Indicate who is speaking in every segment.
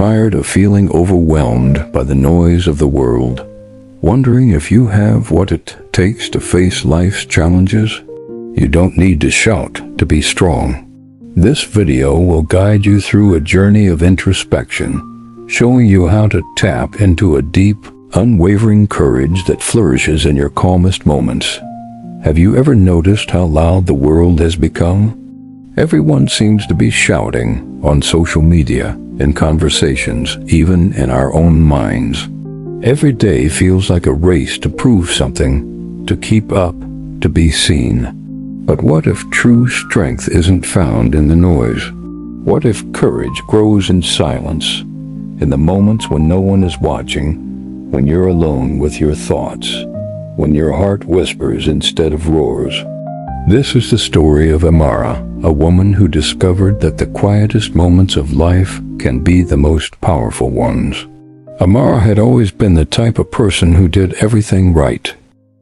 Speaker 1: tired of feeling overwhelmed by the noise of the world? Wondering if you have what it takes to face life's challenges? You don't need to shout to be strong. This video will guide you through a journey of introspection, showing you how to tap into a deep, unwavering courage that flourishes in your calmest moments. Have you ever noticed how loud the world has become? Everyone seems to be shouting on social media, in conversations, even in our own minds. Every day feels like a race to prove something, to keep up, to be seen. But what if true strength isn't found in the noise? What if courage grows in silence, in the moments when no one is watching, when you're alone with your thoughts, when your heart whispers instead of roars? This is the story of Amara, a woman who discovered that the quietest moments of life can be the most powerful ones. Amara had always been the type of person who did everything right.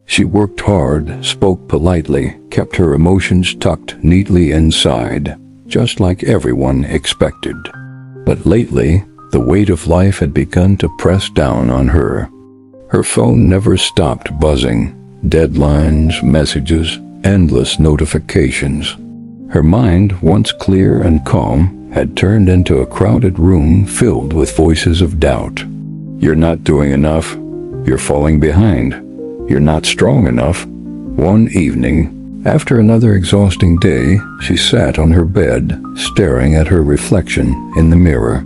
Speaker 1: She worked hard, spoke politely, kept her emotions tucked neatly inside, just like everyone expected. But lately, the weight of life had begun to press down on her. Her phone never stopped buzzing, deadlines, messages, endless notifications. Her mind, once clear and calm, had turned into a crowded room filled with voices of doubt. You're not doing enough. You're falling behind. You're not strong enough. One evening, after another exhausting day, she sat on her bed, staring at her reflection in the mirror.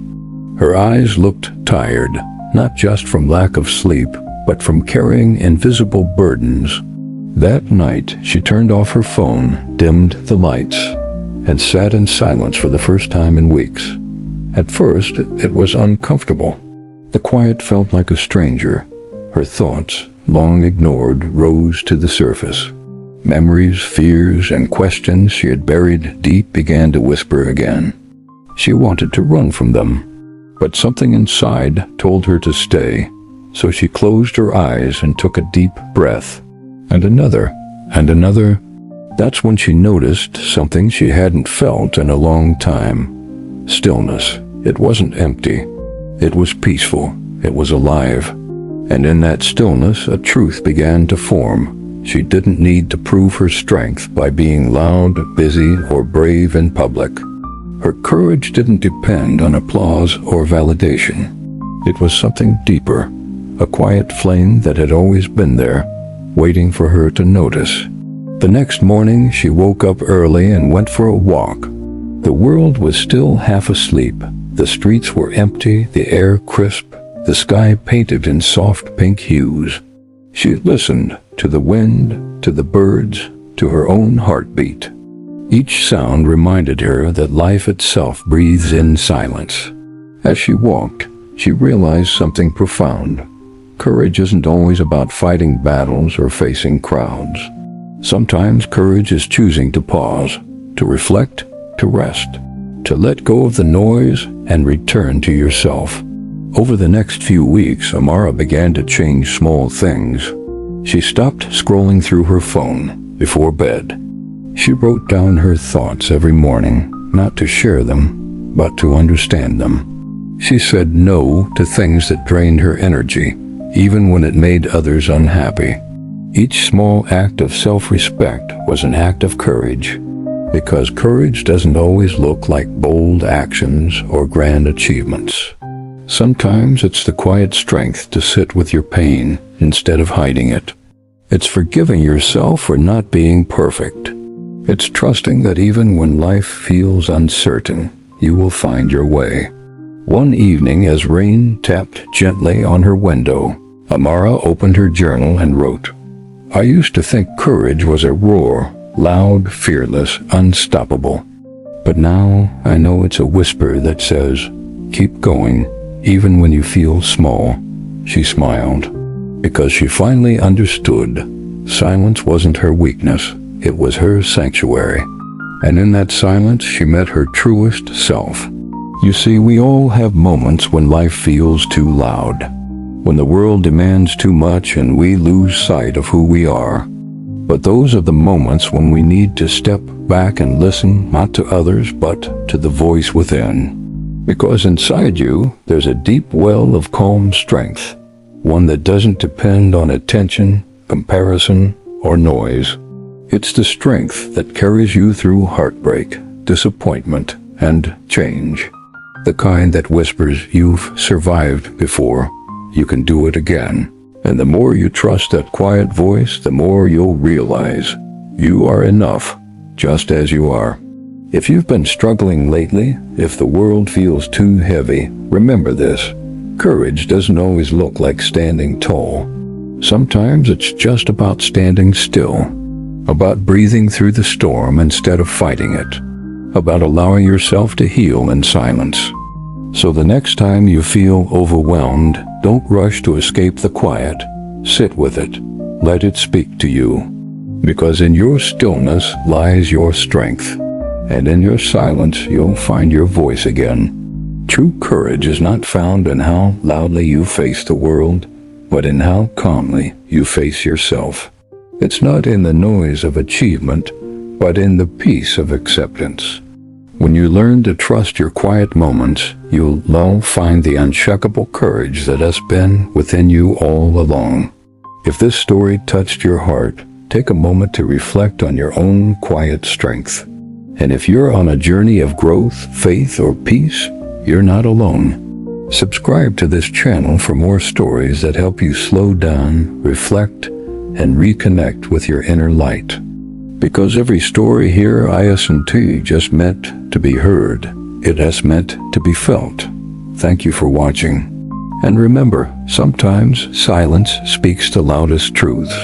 Speaker 1: Her eyes looked tired, not just from lack of sleep, but from carrying invisible burdens. That night, she turned off her phone, dimmed the lights, and sat in silence for the first time in weeks. At first, it was uncomfortable. The quiet felt like a stranger. Her thoughts, long ignored, rose to the surface. Memories, fears, and questions she had buried deep began to whisper again. She wanted to run from them, but something inside told her to stay, so she closed her eyes and took a deep breath. And another, and another. That's when she noticed something she hadn't felt in a long time. Stillness. It wasn't empty. It was peaceful. It was alive. And in that stillness, a truth began to form. She didn't need to prove her strength by being loud, busy, or brave in public. Her courage didn't depend on applause or validation. It was something deeper, a quiet flame that had always been there, waiting for her to notice. The next morning, she woke up early and went for a walk. The world was still half asleep. The streets were empty, the air crisp, the sky painted in soft pink hues. She listened to the wind, to the birds, to her own heartbeat. Each sound reminded her that life itself breathes in silence. As she walked, she realized something profound. Courage isn't always about fighting battles or facing crowds. Sometimes courage is choosing to pause, to reflect, to rest, to let go of the noise and return to yourself. Over the next few weeks, Amara began to change small things. She stopped scrolling through her phone before bed. She wrote down her thoughts every morning, not to share them, but to understand them. She said no to things that drained her energy, even when it made others unhappy. Each small act of self-respect was an act of courage, because courage doesn't always look like bold actions or grand achievements. Sometimes it's the quiet strength to sit with your pain instead of hiding it. It's forgiving yourself for not being perfect. It's trusting that even when life feels uncertain, you will find your way. One evening, as rain tapped gently on her window, Amara opened her journal and wrote, "I used to think courage was a roar, loud, fearless, unstoppable. But now I know it's a whisper that says, keep going, even when you feel small." She smiled, because she finally understood silence wasn't her weakness, it was her sanctuary. And in that silence, she met her truest self. You see, we all have moments when life feels too loud, when the world demands too much and we lose sight of who we are. But those are the moments when we need to step back and listen, not to others, but to the voice within. Because inside you, there's a deep well of calm strength, one that doesn't depend on attention, comparison, or noise. It's the strength that carries you through heartbreak, disappointment, and change. The kind that whispers you've survived before, you can do it again. And the more you trust that quiet voice, the more you'll realize you are enough, just as you are. If you've been struggling lately, if the world feels too heavy, remember this. Courage doesn't always look like standing tall. Sometimes it's just about standing still, about breathing through the storm instead of fighting it, about allowing yourself to heal in silence. So the next time you feel overwhelmed, don't rush to escape the quiet. Sit with it. Let it speak to you. Because in your stillness lies your strength. And in your silence, you'll find your voice again. True courage is not found in how loudly you face the world, but in how calmly you face yourself. It's not in the noise of achievement, but in the peace of acceptance. When you learn to trust your quiet moments, you'll find the unshakable courage that has been within you all along. If this story touched your heart, take a moment to reflect on your own quiet strength. And if you're on a journey of growth, faith, or peace, you're not alone. Subscribe to this channel for more stories that help you slow down, reflect, and reconnect with your inner light. Because every story here isn't just meant to be heard, it has meant to be felt. Thank you for watching. And remember, sometimes silence speaks the loudest truths.